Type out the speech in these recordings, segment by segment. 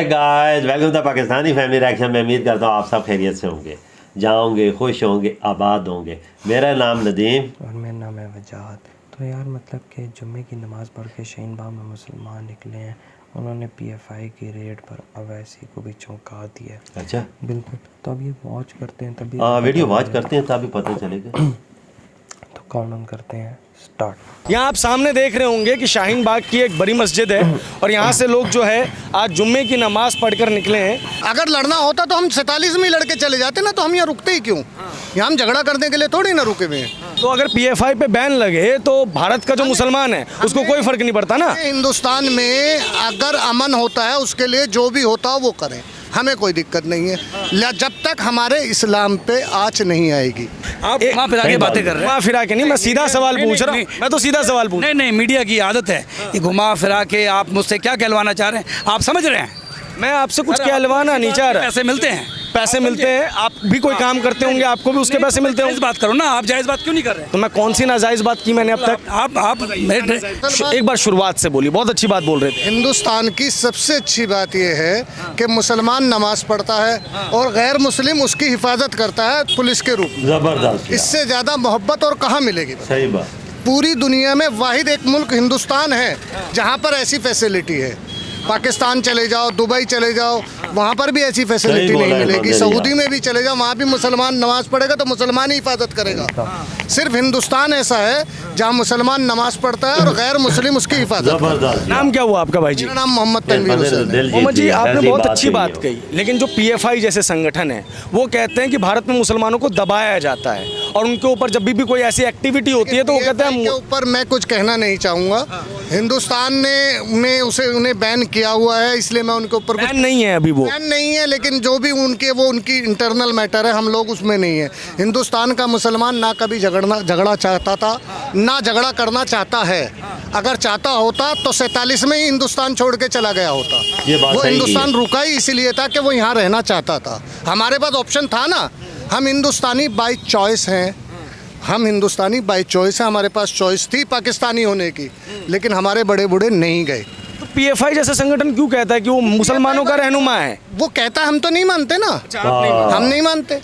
Hi guys, welcome to Pakistani family reaction. मैं उम्मीद करता हूँ आप सब खैरियत से होंगे, जाओगे, खुश होंगे, आबाद होंगे। मेरा नाम नदीम और मेरा नाम है वजाहत। तो यार मतलब कि जुम्मे की नमाज़ पढ़ के शाहीन बाग में मुसलमान निकले हैं, उन्होंने PFI की रेड पर अवैसी को भी चौंका दिया। अच्छा, बिल्कुल। तो अब ये वॉच करते हैं तभी वीडियो वॉच करते हैं तभी पता चलेगा। तो काउंट करते हैं स्टार्ट। यहाँ आप सामने देख रहे होंगे कि शाहीन बाग की एक बड़ी मस्जिद है और यहाँ से लोग जो है आज जुम्मे की नमाज पढ़कर निकले हैं। अगर लड़ना होता तो हम 47 में ही लड़के चले जाते ना, तो हम यहाँ रुकते ही क्यों? यहाँ हम झगड़ा करने के लिए थोड़ी ना रुके हुए हैं। तो अगर PFI पे बैन लगे तो भारत का जो मुसलमान है उसको कोई फर्क नहीं पड़ता ना। हिंदुस्तान में अगर अमन होता है उसके लिए जो भी होता है वो करें, हमें कोई दिक्कत नहीं है, जब तक हमारे इस्लाम पे आँच नहीं आएगी। आप वहाँ फिरा के बातें कर रहे हैं। वहाँ फिरा के नहीं, मैं सीधा सवाल पूछ रहा हूँ। मैं तो सीधा सवाल पूछ। नहीं, मीडिया की आदत है कि घुमा फिरा के आप मुझसे क्या कहलवाना चाह रहे हैं, आप समझ रहे हैं? मैं आपसे कुछ कहलवाना नहीं चाह रहा। पैसे मिलते हैं, पैसे मिलते हैं, आप भी कोई काम करते होंगे, आपको भी उसके पैसे मिलते होंगे। इस बात करो ना, आप जायज़ बात क्यों नहीं कर रहे? तो मैं कौन सी नाजायज़ बात की मैंने अब तक? आप मेरे एक बार शुरुआत से बोलिए, बहुत अच्छी बात बोल रहे थे। हिंदुस्तान की सबसे अच्छी बात यह है कि मुसलमान नमाज पढ़ता है और गैर मुस्लिम उसकी हिफाजत करता है पुलिस के रूप में। जबरदस्त, इससे ज़्यादा मोहब्बत और कहाँ मिलेगी? सही बात। पूरी दुनिया में वाहिद एक मुल्क हिंदुस्तान है जहाँ पर ऐसी फैसिलिटी है। पाकिस्तान चले जाओ, दुबई चले जाओ, वहाँ पर भी ऐसी फैसिलिटी नहीं मिलेगी। सऊदी में भी चले जाओ, वहाँ भी मुसलमान नमाज पढ़ेगा तो मुसलमान ही हिफाजत करेगा। सिर्फ हिंदुस्तान ऐसा है जहाँ मुसलमान नमाज पढ़ता है और गैर मुस्लिम उसकी हिफाजत। जबरदस्त। नाम क्या हुआ आपका भाई जी? मेरा नाम मोहम्मद तनवीर हुसैन है। मोहम्मद जी, आपने बहुत अच्छी बात कही, लेकिन जो PFI जैसे संगठन है वो कहते हैं कि भारत में मुसलमानों को दबाया जाता है और उनके ऊपर जब भी कोई ऐसी एक्टिविटी होती है तो वो कहते हैं। के ऊपर मैं कुछ कहना नहीं चाहूँगा। हिंदुस्तान ने उन्हें बैन किया हुआ है, इसलिए मैं उनके ऊपर बैन नहीं है, अभी वो बैन नहीं है, लेकिन जो भी उनकी इंटरनल मैटर है, हम लोग उसमें नहीं है। हिंदुस्तान का मुसलमान ना कभी झगड़ा चाहता था, ना झगड़ा करना चाहता है। अगर चाहता होता तो 47 में ही हिंदुस्तान छोड़ के चला गया होता। वो हिंदुस्तान रुका ही इसीलिए था कि वो यहाँ रहना चाहता था। हमारे पास ऑप्शन था ना, हम हिंदुस्तानी बाई चॉइस हैं, हमारे पास चॉइस थी पाकिस्तानी होने की, लेकिन हमारे बड़े बूढ़े नहीं गए। तो PFI जैसा संगठन क्यों कहता है कि वो मुसलमानों का रहनुमा है? वो कहता, हम तो नहीं मानते ना। हम नहीं मानते।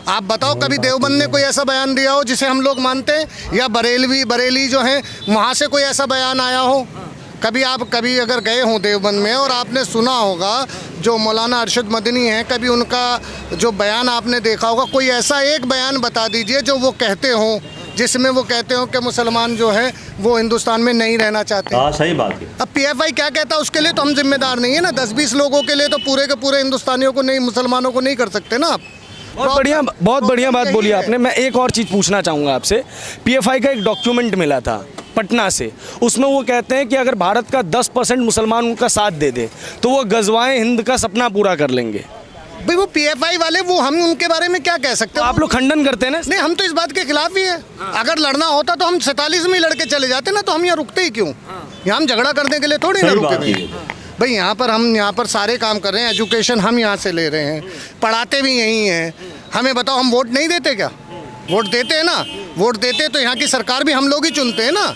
आप बताओ कभी देवबंद ने कोई ऐसा बयान दिया हो जिसे हम लोग मानते हैं, या बरेली जो हैं वहाँ से कोई ऐसा बयान आया हो? कभी अगर गए हों देवबंद में और आपने सुना होगा जो मौलाना अरशद मदनी हैं, कभी उनका जो बयान आपने देखा होगा, कोई ऐसा एक बयान बता दीजिए जो वो कहते हों जिसमें वो कहते हो कि मुसलमान जो है वो हिंदुस्तान में नहीं रहना चाहते। हाँ, सही बात है। अब PFI क्या कहता है उसके लिए तो हम जिम्मेदार नहीं है ना। 10-20 लोगों के लिए तो पूरे के पूरे हिंदुस्तानियों को नहीं, मुसलमानों को नहीं कर सकते ना आप। बहुत बढ़िया बात बोली आपने। मैं एक और चीज़ पूछना चाहूँगा आपसे। PFI का एक डॉक्यूमेंट मिला था पटना से, उसमें वो कहते हैं कि अगर भारत का 10% मुसलमान उनका साथ दे दे तो वो गजवाए हिंद का सपना पूरा कर लेंगे। भाई वो PFI वाले, वो हम उनके बारे में क्या कह सकते हैं? आप लोग खंडन करते हैं ना? नहीं, हम तो इस बात के खिलाफ ही है। अगर लड़ना होता तो हम 47 में ही लड़के चले जाते ना, तो हम यहाँ रुकते ही क्यों? यहाँ हम झगड़ा करने के लिए थोड़ी ना रुके हुए हैं। भाई यहाँ पर सारे काम कर रहे हैं, एजुकेशन हम यहाँ से ले रहे हैं, पढ़ाते भी यहीं हैं। हमें बताओ, हम वोट नहीं देते क्या? वोट देते हैं ना। वोट देते तो यहाँ की सरकार भी हम लोग ही चुनते हैं ना।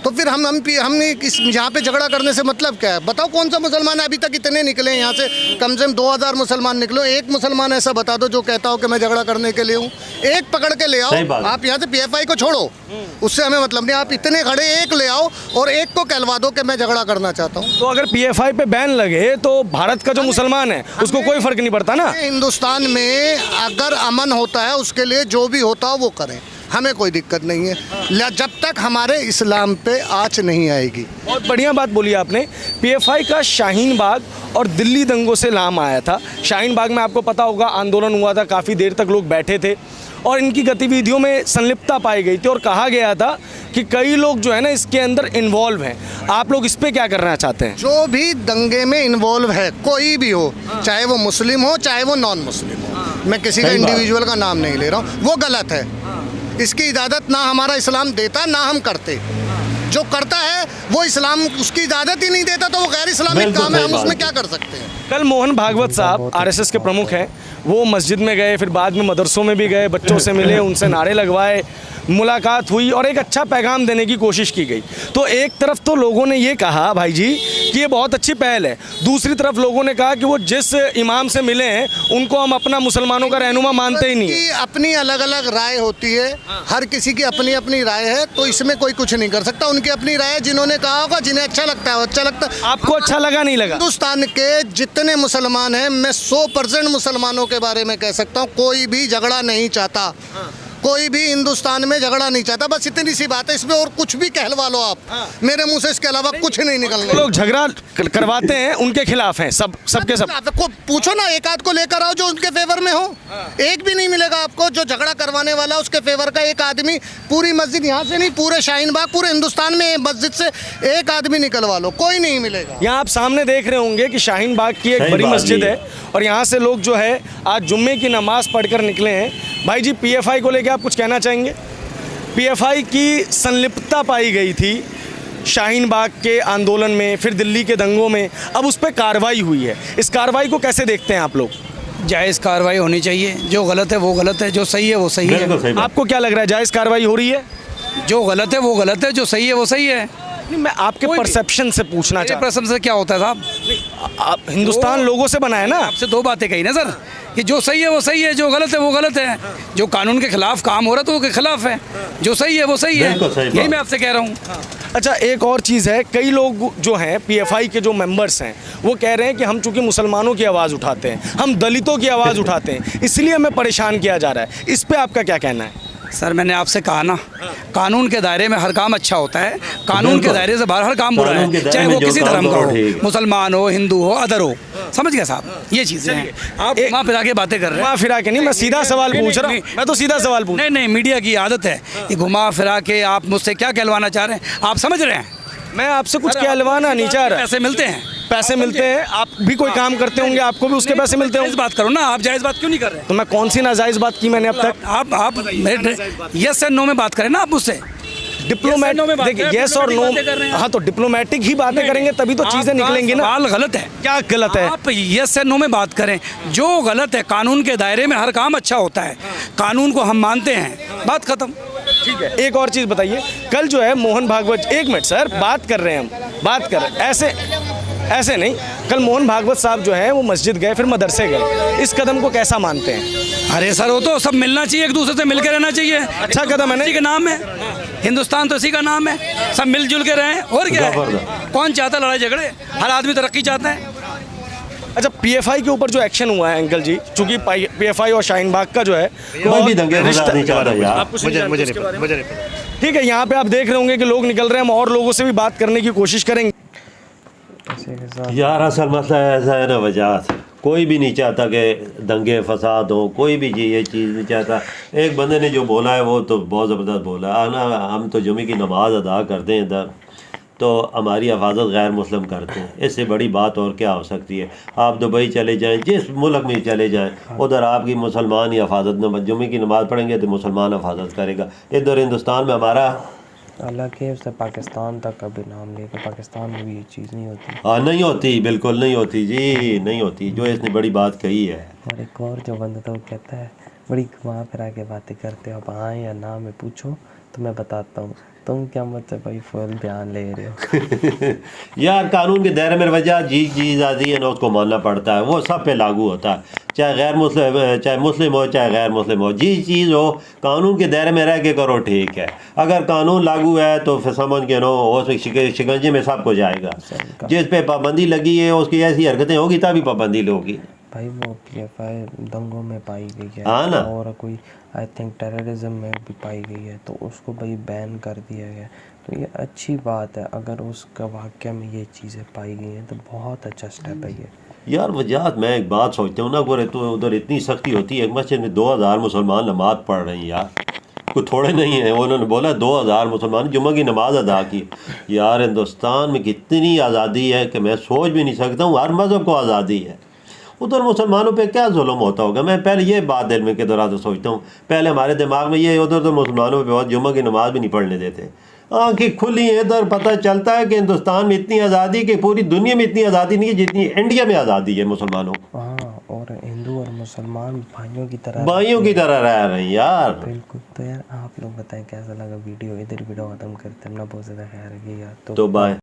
तो फिर हमने यहाँ पे झगड़ा करने से मतलब क्या है? बताओ कौन सा मुसलमान है? अभी तक इतने निकले यहाँ से, कम से कम 2000 मुसलमान निकलो। एक मुसलमान ऐसा बता दो जो कहता हो कि मैं झगड़ा करने के लिए हूँ। एक पकड़ के ले आओ। आप यहाँ से PFI को छोड़ो, उससे हमें मतलब नहीं। आप इतने खड़े, एक ले आओ और एक को कहलवा दो कि मैं झगड़ा करना चाहता हूँ। तो अगर PFI पे बैन लगे तो भारत का जो मुसलमान है उसको कोई फर्क नहीं पड़ता ना। हिंदुस्तान में अगर अमन होता है उसके लिए जो भी होता है वो करें, हमें कोई दिक्कत नहीं है, जब तक हमारे इस्लाम पे आँच नहीं आएगी। बहुत बढ़िया बात बोली आपने। PFI का शाहीन बाग और दिल्ली दंगों से नाम आया था। शाहीन बाग में आपको पता होगा आंदोलन हुआ था, काफ़ी देर तक लोग बैठे थे और इनकी गतिविधियों में संलिप्तता पाई गई थी और कहा गया था कि कई लोग जो है ना इसके अंदर इन्वॉल्व हैं। आप लोग इस पे क्या करना चाहते हैं? जो भी दंगे में इन्वॉल्व है, कोई भी हो, चाहे वो मुस्लिम हो चाहे वो नॉन मुस्लिम हो, मैं किसी का इंडिविजुअल का नाम नहीं ले रहा हूँ, वो गलत है। इसकी इजाज़त ना हमारा इस्लाम देता ना हम करते। जो करता है वो इस्लाम उसकी इजाज़त ही नहीं देता, तो वो गैर इस्लामिक काम है, हम उसमें क्या कर सकते हैं? कल मोहन भागवत साहब RSS के प्रमुख हैं, वो मस्जिद में गए, फिर बाद में मदरसों में भी गए, बच्चों से मिले, उनसे नारे लगवाए, मुलाकात हुई और एक अच्छा पैगाम देने की कोशिश की गई। तो एक तरफ तो लोगों ने ये कहा भाई जी कि ये बहुत अच्छी पहल है। दूसरी तरफ लोगों ने कहा कि वो जिस इमाम से मिले हैं उनको हम अपना मुसलमानों का रहनुमा मानते ही नहीं है। की अपनी अलग अलग राय होती है, हर किसी की अपनी अपनी राय है, तो इसमें कोई कुछ नहीं कर सकता। उनकी अपनी राय है, जिन्होंने कहा होगा, जिन्हें अच्छा लगता है वो अच्छा लगता है। आपको अच्छा लगा नहीं लगा? हिंदुस्तान के जितने मुसलमान हैं, मैं 100% मुसलमानों के बारे में कह सकता हूँ, कोई भी झगड़ा नहीं चाहता। कोई भी हिंदुस्तान में झगड़ा नहीं चाहता, बस इतनी सी बात है। इसमें और कुछ भी कहलवा लो आप, मेरे मुंह से इसके अलावा कुछ नहीं निकलने। लोग झगड़ा करवाते हैं उनके खिलाफ हैं, सबके सब। को पूछो ना, एक आध को लेकर आओ जो उनके फेवर में हो। एक भी नहीं मिलेगा आपको जो झगड़ा करवाने वाला, उसके फेवर का एक आदमी। पूरी मस्जिद, यहाँ से नहीं, पूरे शाहीन बाग, पूरे हिंदुस्तान में मस्जिद से एक आदमी निकलवा लो, कोई नहीं मिलेगा। यहाँ आप सामने देख रहे होंगे कि शाहीन बाग की एक सही बड़ी बात मस्जिद ये है और यहाँ से लोग जो है आज जुम्मे की नमाज पढ़कर निकले हैं। भाई जी, पीएफआई को लेकर आप कुछ कहना चाहेंगे? पीएफआई की संलिप्तता पाई गई थी शाहीन बाग के आंदोलन में, फिर दिल्ली के दंगों में, अब उस पर कार्रवाई हुई है। इस कार्रवाई को कैसे देखते हैं आप लोग? जायज़ कार्रवाई होनी चाहिए। जो गलत है वो गलत है, जो सही है वो सही है। बिल्कुल सही बात। आपको क्या लग रहा है, जायज़ कार्रवाई हो रही है? जो गलत है वो गलत है, जो सही है वो सही है। नहीं, मैं आपके कोई भी- परसेप्शन से पूछना मेरे चाहता प्रश्न से क्या होता है साहब? हूं। आप हिंदुस्तान लोगों से बना है ना? आपसे दो बातें कही ना सर, कि जो सही है वो सही है, जो गलत है वो गलत है। जो कानून के खिलाफ काम हो रहा है तो वो के खिलाफ है, जो सही है वो सही है। बिल्कुल सही यही बात। मैं आपसे कह रहा हूँ। अच्छा, एक और चीज़ है, कई लोग जो हैं पीएफआई के जो मेंबर्स हैं वो कह रहे हैं कि हम चूंकि मुसलमानों की आवाज़ उठाते हैं, हम दलितों की आवाज़ उठाते हैं, इसलिए हमें परेशान किया जा रहा है। इस पे आपका क्या कहना है? सर मैंने आपसे कहा ना, कानून के दायरे में हर काम अच्छा होता है, कानून के बिल्कुल। दायरे से बाहर हर काम बुरा कानून के है, दायरे चाहे में वो जो किसी काम धर्म का करो हो, ठीक है। मुसलमान हो, हिंदू हो, अदर हो। समझ गए साहब, ये चीज़ें हैं। आप एक- वहाँ फिरा के बातें कर रहे हैं। घुमा फिरा के नहीं, मैं सीधा सवाल पूछ रहा हूँ। मैं तो सीधा सवाल पूछ नहीं नहीं, मीडिया की आदत है कि घुमा फिरा के आप मुझसे क्या कहलवाना चाह रहे हैं, आप समझ रहे हैं? मैं आपसे कुछ कहलवाना नहीं चाह रहा। पैसे मिलते हैं, पैसे मिलते हैं, आप भी कोई काम करते होंगे, आपको भी उसके पैसे मिलते जायज़ होंगे। बात करो ना, आप जायज़ बात क्यों नहीं कर रहे? तो मैं कौन सी नाजायज़ बात की मैंने अब तक? आप मेरे यस एंड नो में बात करें ना आप मुझसे। डिप्लोमेट, नो में बात देखिए, करें, यस और नो, डिप्लोमेटिक बातें कर रहे हैं। हाँ, तो डिप्लोमेटिक ही बातें करेंगे तभी तो चीज़ें आपका निकलेंगी ना। सवाल गलत है। क्या गलत है? आप यस एंड नो में बात करें। जो गलत है, कानून के दायरे में हर काम अच्छा होता है, कानून को हम मानते हैं, बात खत्म। ठीक है, एक और चीज़ बताइए, कल जो है मोहन भागवत, एक मिनट सर, बात कर रहे हैं हम, बात कर रहे हैं, ऐसे नहीं। कल मोहन भागवत साहब जो है वो मस्जिद गए, फिर मदरसे गए, इस कदम को कैसा मानते हैं? अरे सर, वो तो सब मिलना चाहिए, एक दूसरे से मिलकर रहना चाहिए। अच्छा कदम है ना? इसी का नाम है हिंदुस्तान, तो इसी का नाम है, सब मिलजुल के रहें। और क्या है? जबरदस्त। कौन चाहता लड़ाई झगड़े? हर आदमी तरक्की चाहता है। अच्छा, पीएफआई के ऊपर जो एक्शन हुआ है अंकल जी, चूंकि पीएफआई और शाहीन बाग का जो है कोई भी दंगे रिश्ता- फसाद नहीं चाहता यार। आप कुछ नहीं जानते उसके बारे में? ठीक है, यहाँ पे आप देख रहे होंगे कि लोग निकल रहे हैं, हम और लोगों से भी बात करने की कोशिश करेंगे। इसी के साथ यार असल मसला ऐसा है ना, वजह कोई भी नहीं चाहता कि दंगे फसाद हो, कोई भी ये चीज़ नहीं चाहता। एक बंदे ने जो बोला है वो तो बहुत ज़बरदस्त बोला है ना। हम तो जुमे की नमाज अदा करते हैं इधर, तो हमारी हिफाजत गैर मुस्लिम करते हैं, इससे बड़ी बात और क्या हो सकती है? आप दुबई चले जाएं, जिस मुल्क में चले जाएं, उधर आपकी मुसलमान ही हिफाजत न, जुमे की नमाज़ पढ़ेंगे तो मुसलमान हिफाजत करेगा। इधर हिंदुस्तान में हमारा हालांकि उससे पाकिस्तान तक कभी नाम लिया कि पाकिस्तान में भी ये चीज़ नहीं होती। नहीं होती, बिल्कुल नहीं होती जी, नहीं होती। जो इसने बड़ी बात कही है। और एक और जो बंदा था वो कहता है, बड़ी घुमा फिरा के बातें करते हो, आप हाँ या ना में पूछो तो मैं बताता हूँ, तुम क्या मुझसे भाई फुल ध्यान ले रहे हो? यार कानून के दायरे में वजह जी चीज़ आती है ना, उसको मानना पड़ता है, वो सब पे लागू होता है, चाहे गैर मुस्लिम, चाहे मुस्लिम हो चाहे गैर मुस्लिम हो। जी चीज़ हो कानून के दायरे में रह के करो, ठीक है। अगर कानून लागू है तो फिर समझ के नो हो शिकंजे में सबको जाएगा। जिस पे पाबंदी लगी है उसकी ऐसी हरकतें होगी तभी पाबंदी होगी। भाई वो पीएफआई दंगों में पाई गई है, हाँ ना। और कोई आई थिंक टेररिज्म में भी पाई गई है, तो उसको भाई बैन कर दिया गया। तो ये अच्छी बात है, अगर उसका वाक़या में ये चीज़ें पाई गई हैं तो बहुत अच्छा स्टेप है ये। यार वजह मैं एक बात सोचता हूँ ना, गोरे तो उधर इतनी सख्ती होती है, एक मस्जिद में 2000 मुसलमान नमाज पढ़ रहे हैं यार, कोई थोड़े नहीं है। उन्होंने बोला 2000 मुसलमान जुम्मे की नमाज अदा की। यार हिंदुस्तान में कितनी आज़ादी है कि मैं सोच भी नहीं सकता हूँ, हर मज़हब को आज़ादी है। उधर मुसलमानों पे क्या जुल्म होता होगा? मैं पहले ये बात दिल में के दौरान सोचता हूँ, पहले हमारे दिमाग में ये, उधर तो मुसलमानों पे बहुत जुम्मे की नमाज भी नहीं पढ़ने देते। आँखें खुली हैं, इधर पता चलता है कि हिंदुस्तान में इतनी आज़ादी, कि पूरी दुनिया में इतनी आज़ादी नहीं है जितनी इंडिया में आज़ादी है मुसलमानों को। हाँ, और हिंदू और मुसलमान भाइयों की तरह रह रहे हैं यार। बिल्कुल। तो यार आप लोग बताएं कैसा लगा वीडियो, इधर वीडियो ख़त्म करते हैं, अपना बहुत ज़्यादा ख्याल रखिए यार। तो बाय।